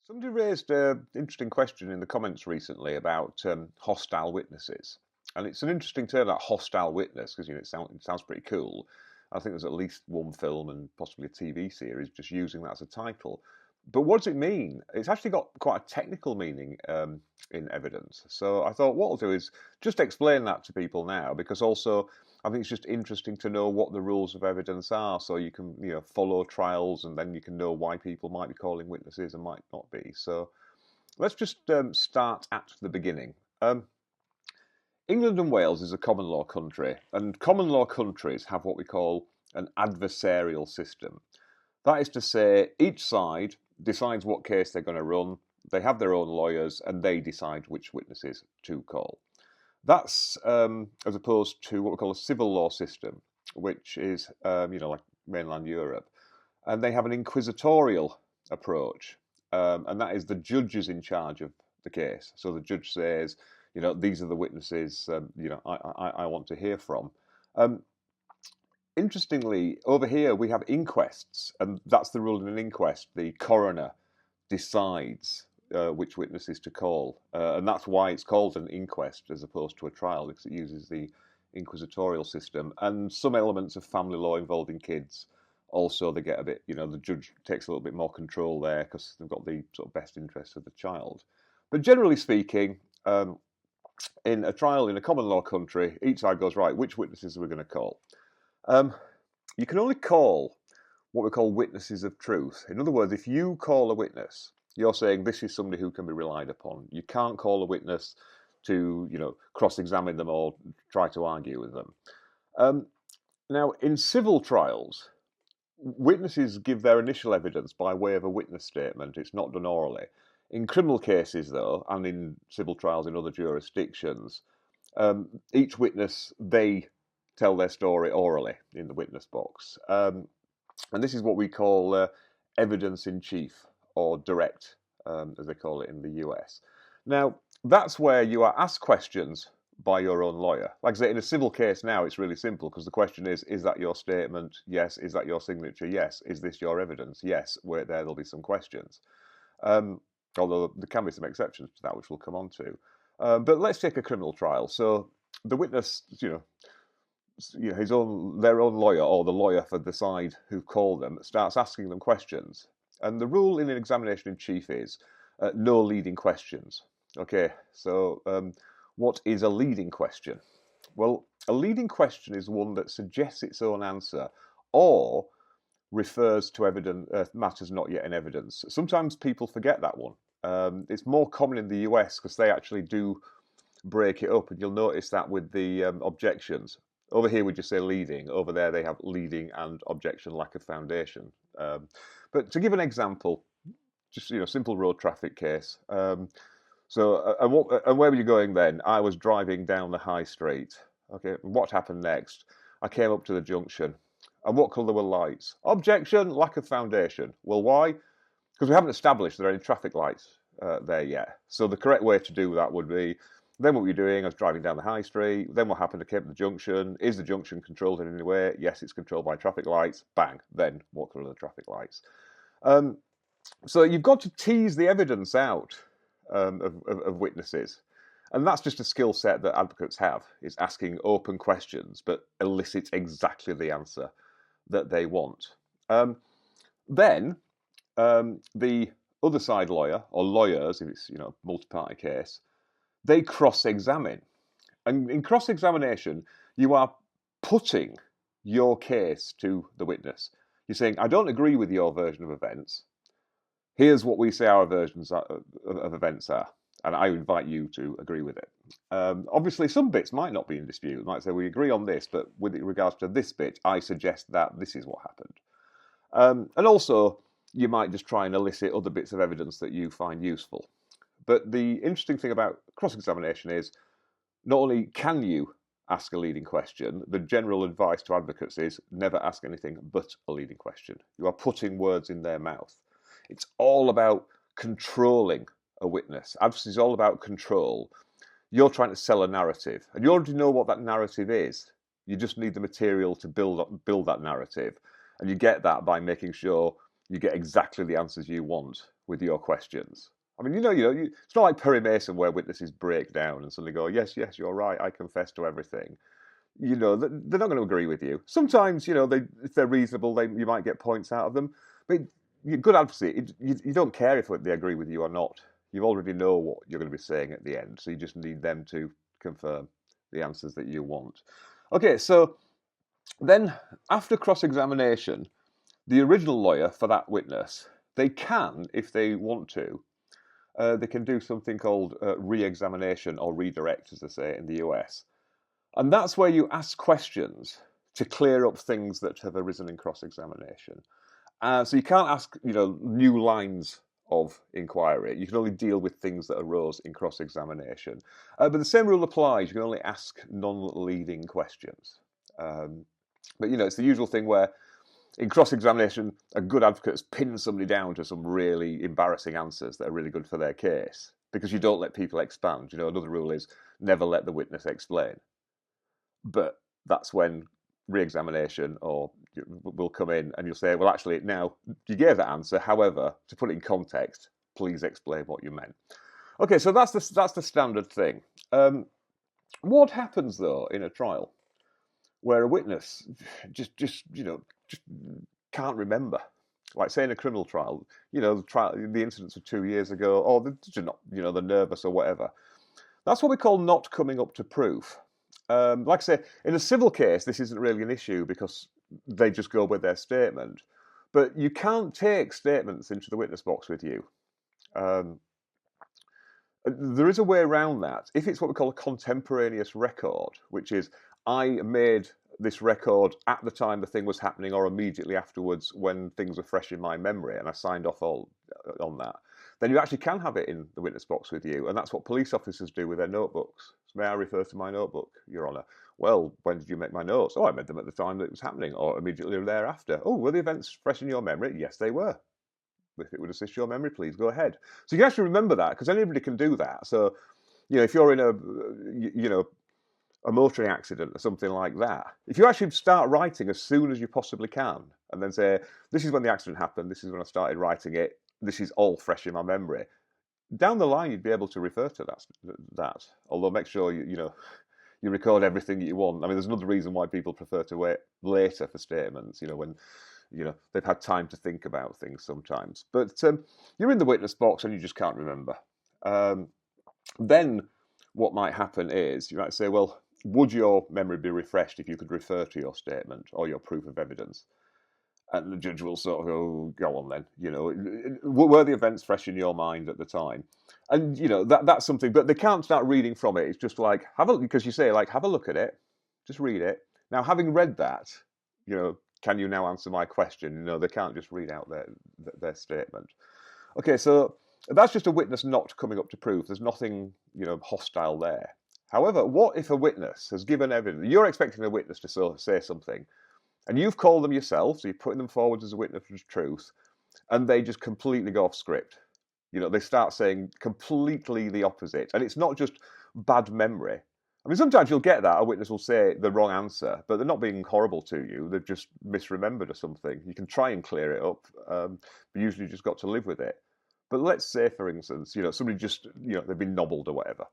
Somebody raised an interesting question in the comments recently about hostile witnesses. And it's an interesting term, that hostile witness, because it sounds pretty cool. I think there's at least one film and possibly a TV series just using that as a title. But what does it mean? It's actually got quite a technical meaning in evidence. So I thought what I'll do is just explain that to people now, because also I think it's just interesting to know what the rules of evidence are, so you can follow trials, and then you can know why people might be calling witnesses and might not be. So let's just start at the beginning. England and Wales is a common law country, and common law countries have what we call an adversarial system. That is to say, each side decides what case they're going to run, they have their own lawyers, and they decide which witnesses to call. That's as opposed to what we call a civil law system, which is, like mainland Europe. And they have an inquisitorial approach, and that is the judge is in charge of the case. So the judge says, these are the witnesses, I want to hear from. Interestingly, over here we have inquests, and that's the rule in an inquest. The coroner decides which witnesses to call, and that's why it's called an inquest as opposed to a trial, because it uses the inquisitorial system. And some elements of family law involving kids also, they get a bit, the judge takes a little bit more control there because they've got the sort of best interests of the child. But generally speaking, in a trial in a common law country, each side goes, right, which witnesses are we going to call? You can only call what we call witnesses of truth. In other words, if you call a witness, you're saying this is somebody who can be relied upon. You can't call a witness to, cross-examine them or try to argue with them. Now, in civil trials, witnesses give their initial evidence by way of a witness statement. It's not done orally. In criminal cases, though, and in civil trials in other jurisdictions, each witness, they tell their story orally in the witness box. And this is what we call evidence in chief, or direct, as they call it in the US. Now, that's where you are asked questions by your own lawyer. Like I say, in a civil case now, it's really simple, because the question is that your statement? Yes. Is that your signature? Yes. Is this your evidence? Yes. Wait there, there'll be some questions. Although there can be some exceptions to that, which we'll come on to. But let's take a criminal trial. So the witness, their own lawyer, or the lawyer for the side who called them, starts asking them questions. And the rule in an examination in chief is no leading questions. Okay, so what is a leading question? Well, a leading question is one that suggests its own answer or refers to matters not yet in evidence. Sometimes people forget that one. It's more common in the US because they actually do break it up, and you'll notice that with the objections. Over here we just say leading. Over there they have leading and objection, lack of foundation. But to give an example, just simple road traffic case. And where were you going then? I was driving down the high street. Okay, and what happened next? I came up to the junction. And what colour were lights? Objection, lack of foundation. Well, why? Because we haven't established there are any traffic lights there yet. So the correct way to do that would be, then what were you doing? I was driving down the high street. Then what happened? I came to the junction. Is the junction controlled in any way? Yes, it's controlled by traffic lights. Bang. Then what colour are the traffic lights? So you've got to tease the evidence out of witnesses. And that's just a skill set that advocates have, is asking open questions, but elicit exactly the answer that they want. Then the other side lawyer, or lawyers, if it's a multi-party case, they cross-examine. And in cross-examination, you are putting your case to the witness. You're saying, I don't agree with your version of events. Here's what we say our versions of events are, and I invite you to agree with it. Obviously, some bits might not be in dispute. You might say, we agree on this, but with regards to this bit, I suggest that this is what happened. And also, you might just try and elicit other bits of evidence that you find useful. But the interesting thing about cross-examination is, not only can you ask a leading question, the general advice to advocates is never ask anything but a leading question. You are putting words in their mouth. It's all about controlling a witness. Advocacy is all about control. You're trying to sell a narrative, and you already know what that narrative is. You just need the material to build that narrative, and you get that by making sure you get exactly the answers you want. with your questions. I mean, it's not like Perry Mason where witnesses break down and suddenly go, yes, you're right, I confess to everything. They're not going to agree with you. Sometimes, if they're reasonable, you might get points out of them. But good advocacy, you don't care if they agree with you or not. You already know what you're going to be saying at the end, so you just need them to confirm the answers that you want. Okay, so then after cross-examination, the original lawyer for that witness, they can, if they want to, they can do something called re-examination or redirect, as they say in the US. And that's where you ask questions to clear up things that have arisen in cross-examination. So you can't ask, new lines of inquiry. You can only deal with things that arose in cross-examination. But the same rule applies. You can only ask non-leading questions. But, it's the usual thing where in cross-examination, a good advocate has pinned somebody down to some really embarrassing answers that are really good for their case, because you don't let people expand. Another rule is never let the witness explain. But that's when re-examination will come in and you'll say, well, actually, now you gave that answer. However, to put it in context, please explain what you meant. Okay, so that's the standard thing. What happens though in a trial where a witness just can't remember? Like say in a criminal trial, the incidents of 2 years ago, or they're not, they're nervous or whatever. That's what we call not coming up to proof. Like I say, in a civil case, this isn't really an issue because they just go with their statement. But you can't take statements into the witness box with you. There is a way around that. If it's what we call a contemporaneous record, which is I made this record at the time the thing was happening or immediately afterwards when things were fresh in my memory and I signed off all on that, then you actually can have it in the witness box with you. And that's what police officers do with their notebooks. So may I refer to my notebook, Your Honour? Well, when did you make my notes? Oh, I made them at the time that it was happening or immediately thereafter. Oh, were the events fresh in your memory? Yes, they were. If it would assist your memory, please go ahead. So you can actually remember that because anybody can do that. So, if you're in a motoring accident or something like that, if you actually start writing as soon as you possibly can and then say, this is when the accident happened, this is when I started writing it, this is all fresh in my memory, down the line you'd be able to refer to that. Although make sure you record everything you want. I mean, there's another reason why people prefer to wait later for statements, when they've had time to think about things sometimes. But you're in the witness box and you just can't remember. Then what might happen is you might say, well, would your memory be refreshed if you could refer to your statement or your proof of evidence? And the judge will sort of go on then, were the events fresh in your mind at the time? And, that's something, but they can't start reading from it. It's just like, because you say, have a look at it, just read it. Now, having read that, can you now answer my question? They can't just read out their statement. Okay, so that's just a witness not coming up to proof. There's nothing, hostile there. However, what if a witness has given evidence? You're expecting a witness to say something, and you've called them yourself, so you're putting them forward as a witness of truth, and they just completely go off script. They start saying completely the opposite. And it's not just bad memory. I mean, sometimes you'll get that. A witness will say the wrong answer, but they're not being horrible to you. They've just misremembered or something. You can try and clear it up, but usually you just got to live with it. But let's say, for instance, somebody just, they've been nobbled or whatever.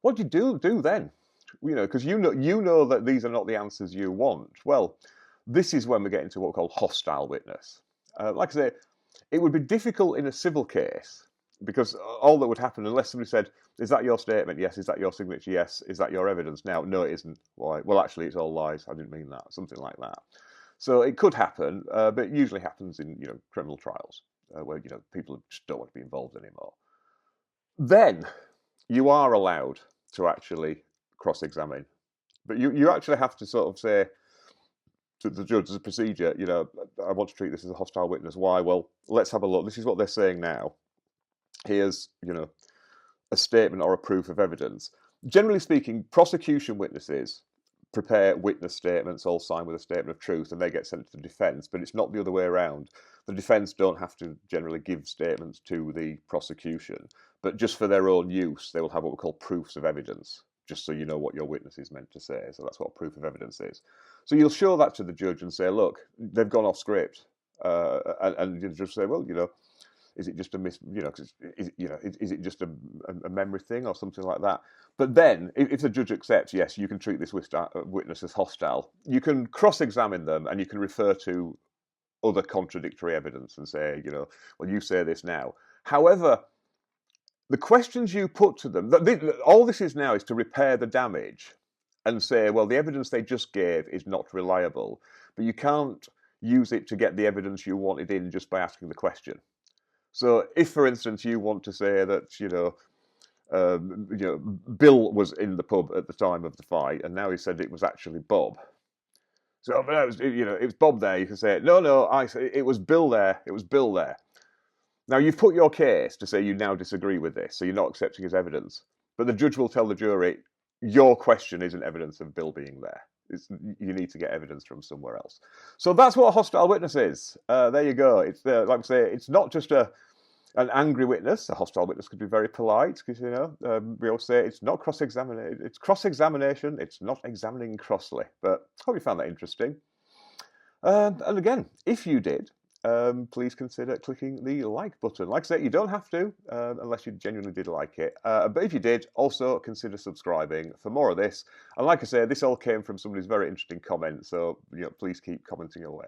What do you do then? Because you know that these are not the answers you want. Well, this is when we get into what we call hostile witness. Like I say, it would be difficult in a civil case because all that would happen, unless somebody said, is that your statement? Yes. Is that your signature? Yes. Is that your evidence? Now, no, it isn't. Why? Well, actually, it's all lies. I didn't mean that. Something like that. So it could happen, but it usually happens in criminal trials where people just don't want to be involved anymore. Then you are allowed to actually cross-examine, but you actually have to sort of say to the judge as a procedure, I want to treat this as a hostile witness. Why? Well, let's have a look. This is what they're saying now. Here's, a statement or a proof of evidence. Generally speaking, prosecution witnesses prepare witness statements, all signed with a statement of truth, and they get sent to the defence, but it's not the other way around. The defence don't have to generally give statements to the prosecution, but just for their own use, they will have what we call proofs of evidence, just so you know what your witness is meant to say. So that's what proof of evidence is. So you'll show that to the judge and say, look, they've gone off script. And you just say, well, Is it just a is it just a memory thing or something like that? But then, if the judge accepts, yes, you can treat this witness as hostile, you can cross-examine them and you can refer to other contradictory evidence and say, well, you say this now. However, the questions you put to them, all this is now is to repair the damage and say, well, the evidence they just gave is not reliable, but you can't use it to get the evidence you wanted in just by asking the question. So if, for instance, you want to say that, Bill was in the pub at the time of the fight, and now he said it was actually Bob. So, but it was Bob there. You can say, no, it was Bill there. It was Bill there. Now, you've put your case to say you now disagree with this, so you're not accepting his evidence. But the judge will tell the jury, your question isn't evidence of Bill being there. You need to get evidence from somewhere else. So that's what a hostile witness is. There you go. It's like I say, it's not just an angry witness. A hostile witness could be very polite because we always say it's not cross-examination. It's cross-examination. It's not examining crossly. But I hope you found that interesting. And again, if you did, please consider clicking the like button. Like I said, you don't have to unless you genuinely did like it. But if you did, also consider subscribing for more of this. And like I say, this all came from somebody's very interesting comment. So please keep commenting away.